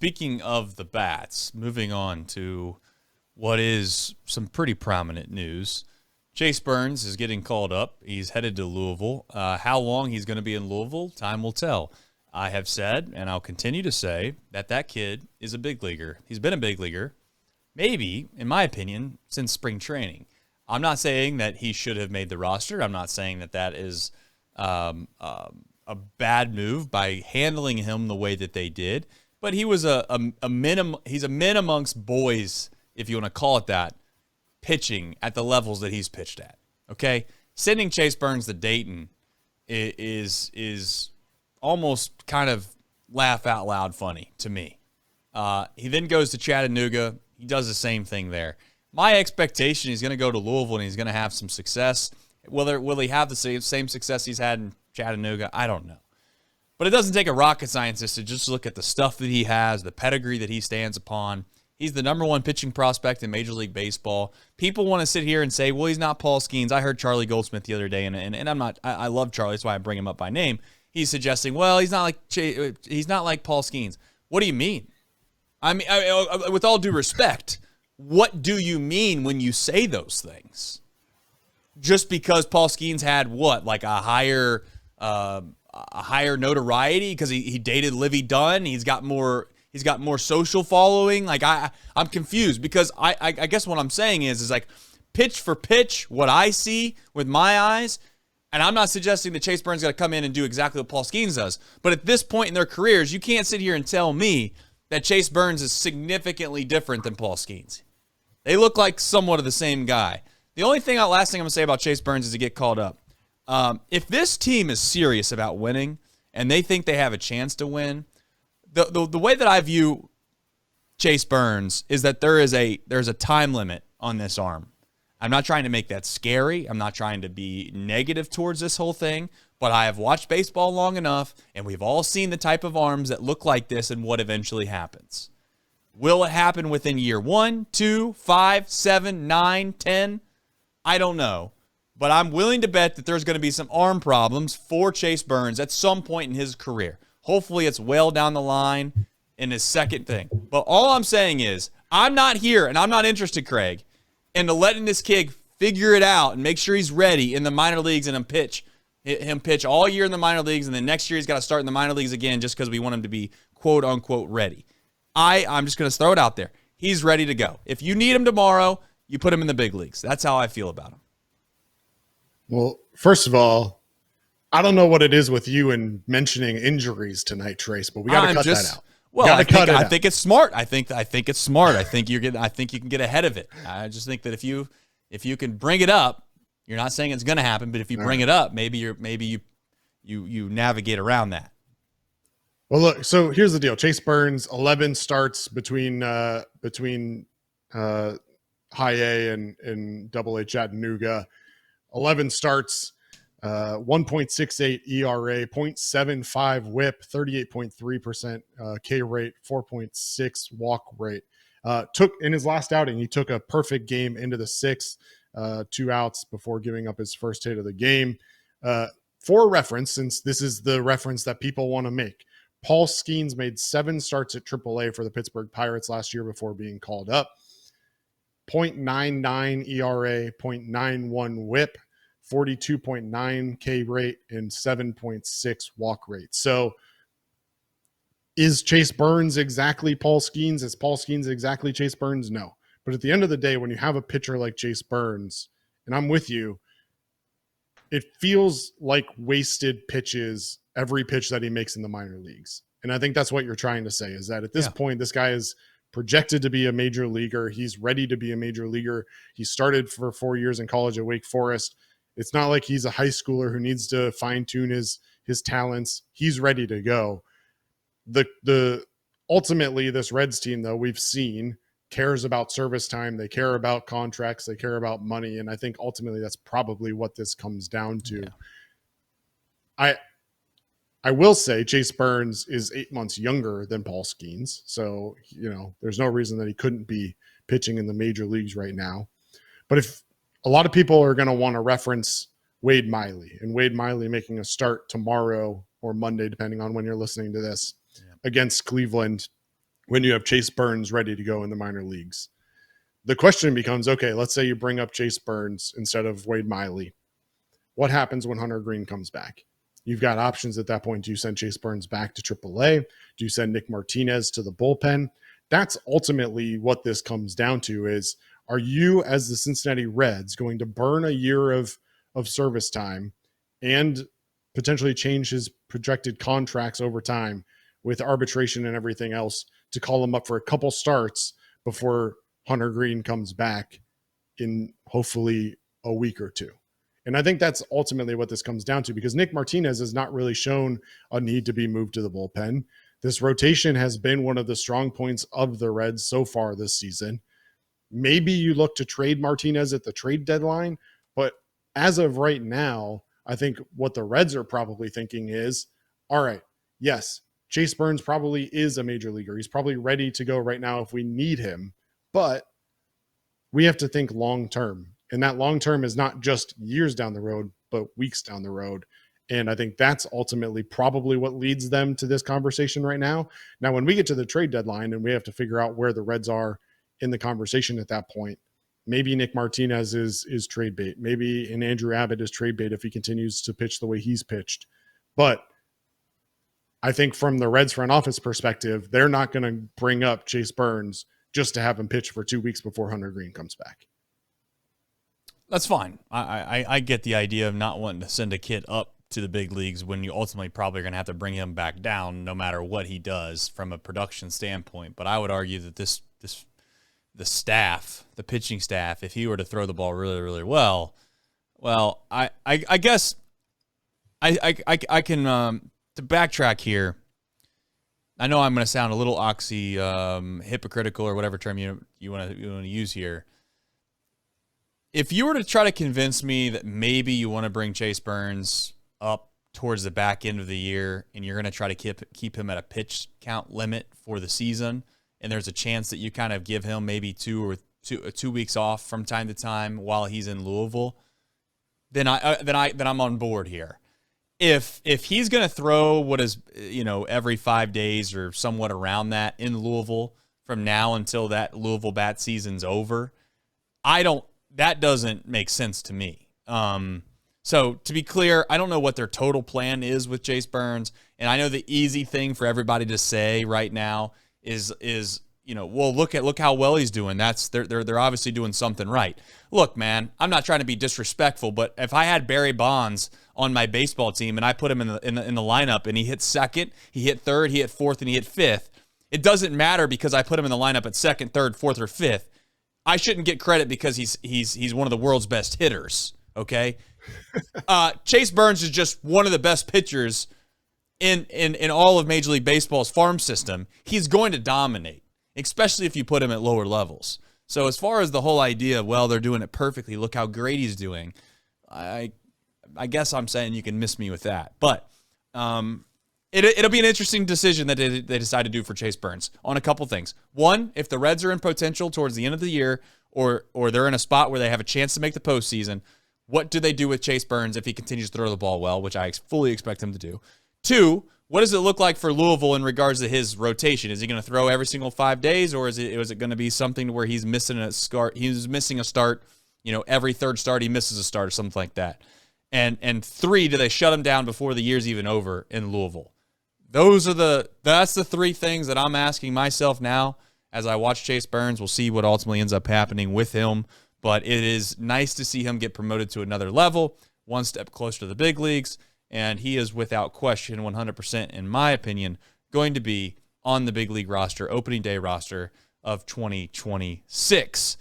speaking of the bats, moving on to what is some pretty prominent news. Chase Burns is getting called up. He's headed to Louisville. How long he's going to be in Louisville, time will tell. I have said, and I'll continue to say, that kid is a big leaguer. He's been a big leaguer, maybe, in my opinion, since spring training. I'm not saying that he should have made the roster. I'm not saying that is a bad move by handling him the way that they did. But he was he's a min amongst boys, if you want to call it that, pitching at the levels that he's pitched at. Okay? Sending Chase Burns to Dayton is almost kind of laugh out loud funny to me. He then goes to Chattanooga. He does the same thing there. My expectation, he's going to go to Louisville and he's going to have some success. Will he have the same success he's had in Chattanooga? I don't know. But it doesn't take a rocket scientist to just look at the stuff that he has, the pedigree that he stands upon. He's the number one pitching prospect in Major League Baseball. People want to sit here and say, well, he's not Paul Skenes. I heard Charlie Goldsmith the other day, and I'm not. I love Charlie. That's why I bring him up by name. He's suggesting, well, he's not like Paul Skenes. What do you mean? I mean, with all due respect, what do you mean when you say those things? Just because Paul Skenes had what, like a higher notoriety because he dated Livy Dunn. He's got more social following. Like I'm confused because I guess what I'm saying is like pitch for pitch, what I see with my eyes. And I'm not suggesting that Chase Burns got to come in and do exactly what Paul Skenes does. But at this point in their careers, you can't sit here and tell me that Chase Burns is significantly different than Paul Skenes. They look like somewhat of the same guy. The only last thing I'm going to say about Chase Burns is to get called up. If this team is serious about winning and they think they have a chance to win, the way that I view Chase Burns is that there's a time limit on this arm. I'm not trying to make that scary. I'm not trying to be negative towards this whole thing, but I have watched baseball long enough, and we've all seen the type of arms that look like this and what eventually happens. Will it happen within year 1, 2, 5, 7, 9, 10? I don't know. But I'm willing to bet that there's going to be some arm problems for Chase Burns at some point in his career. Hopefully it's well down the line in his second thing. But all I'm saying is I'm not here, and I'm not interested, Craig, into letting this kid figure it out and make sure he's ready in the minor leagues and him pitch all year in the minor leagues, and then next year he's got to start in the minor leagues again just because we want him to be quote-unquote ready. I'm just going to throw it out there. He's ready to go. If you need him tomorrow, you put him in the big leagues. That's how I feel about him. Well, first of all, I don't know what it is with you and mentioning injuries tonight, Trace, but we got to cut that out. Well, I think it's smart. I think it's smart. I think you can get ahead of it. I just think that if you can bring it up, you're not saying it's going to happen, but if you bring it up, maybe you navigate around that. Well, look. So here's the deal: Chase Burns, 11 starts between High-A and Double-A Chattanooga. 11 starts. 1.68 ERA, 0.75 whip, 38.3% K rate, 4.6 walk rate. Took in his last outing, he took a perfect game into the sixth, 2 outs before giving up his first hit of the game. For reference, since this is the reference that people want to make, Paul Skenes made 7 starts at Triple-A for the Pittsburgh Pirates last year before being called up. 0.99 ERA, 0.91 whip, 42.9 K rate, and 7.6 walk rate. So is Chase Burns exactly Paul Skenes? Is Paul Skenes exactly Chase Burns? No. But at the end of the day, when you have a pitcher like Chase Burns, and I'm with you, it feels like wasted pitches every pitch that he makes in the minor leagues. And I think that's what you're trying to say, is that at this point, this guy is projected to be a major leaguer. He's ready to be a major leaguer. He started for 4 years in college at Wake Forest. It's not like he's a high schooler who needs to fine-tune his talents. He's ready to go. Ultimately, this Reds team, though, we've seen cares about service time. They care about contracts. They care about money. And I think ultimately that's probably what this comes down to. Yeah. I will say Chase Burns is 8 months younger than Paul Skenes. So, there's no reason that he couldn't be pitching in the major leagues right now. But if a lot of people are going to want to reference Wade Miley, and Wade Miley making a start tomorrow or Monday, depending on when you're listening to this, against Cleveland. when you have Chase Burns ready to go in the minor leagues. The question becomes, okay, let's say you bring up Chase Burns instead of Wade Miley. What happens when Hunter Green comes back? You've got options at that point. Do you send Chase Burns back to Triple-A? Do you send Nick Martinez to the bullpen? That's ultimately what this comes down to is, are you, as the Cincinnati Reds, going to burn a year of service time and potentially change his projected contracts over time with arbitration and everything else to call him up for a couple starts before Hunter Green comes back in hopefully a week or two? And I think that's ultimately what this comes down to, because Nick Martinez has not really shown a need to be moved to the bullpen. This rotation has been one of the strong points of the Reds so far this season. Maybe you look to trade Martinez at the trade deadline, but as of right now, I think what the Reds are probably thinking is, all right, yes, Chase Burns probably is a major leaguer. He's probably ready to go right now if we need him, but we have to think long-term. And that long-term is not just years down the road, but weeks down the road. And I think that's ultimately probably what leads them to this conversation right now. Now, when we get to the trade deadline and we have to figure out where the Reds are in the conversation at that point, maybe Nick Martinez is trade bait. Maybe an Andrew Abbott is trade bait if he continues to pitch the way he's pitched. But I think from the Reds front office perspective, they're not going to bring up Chase Burns just to have him pitch for 2 weeks before Hunter Green comes back. That's fine. I get the idea of not wanting to send a kid up to the big leagues when you ultimately probably are going to have to bring him back down no matter what he does from a production standpoint. But I would argue that the staff, the pitching staff, if he were to throw the ball really, really well, I guess I can to backtrack here. I know I'm going to sound a little hypocritical or whatever term you want to use here. If you were to try to convince me that maybe you want to bring Chase Burns up towards the back end of the year and you're going to try to keep him at a pitch count limit for the season, and there's a chance that you kind of give him maybe 2 weeks off from time to time while he's in Louisville, then I'm on board here. If he's going to throw what is, every 5 days or somewhat around that in Louisville from now until that Louisville bat season's over, that doesn't make sense to me. So to be clear, I don't know what their total plan is with Chase Burns. And I know the easy thing for everybody to say right now is well, look how well he's doing. They're obviously doing something right. Look, man, I'm not trying to be disrespectful, but if I had Barry Bonds on my baseball team and I put him in the lineup and he hit second, he hit third, he hit fourth, and he hit fifth, it doesn't matter because I put him in the lineup at second, third, fourth, or fifth. I shouldn't get credit because he's one of the world's best hitters. Okay, Chase Burns is just one of the best pitchers in all of Major League Baseball's farm system. He's going to dominate, especially if you put him at lower levels. So as far as the whole idea of, well, they're doing it perfectly, look how great he's doing, I guess I'm saying you can miss me with that. But it'll be an interesting decision that they decide to do for Chase Burns on a couple things. One, if the Reds are in potential towards the end of the year or they're in a spot where they have a chance to make the postseason, what do they do with Chase Burns if he continues to throw the ball well, which I fully expect him to do? Two, what does it look like for Louisville in regards to his rotation? Is he going to throw every single 5 days, or is it going to be something where he's missing a start? He's missing a start, every third start he misses a start or something like that. And three, do they shut him down before the year's even over in Louisville? That's the three things that I'm asking myself now as I watch Chase Burns. We'll see what ultimately ends up happening with him, but it is nice to see him get promoted to another level, one step closer to the big leagues, and he is without question 100%, in my opinion, going to be on the big league roster, opening day roster of 2026.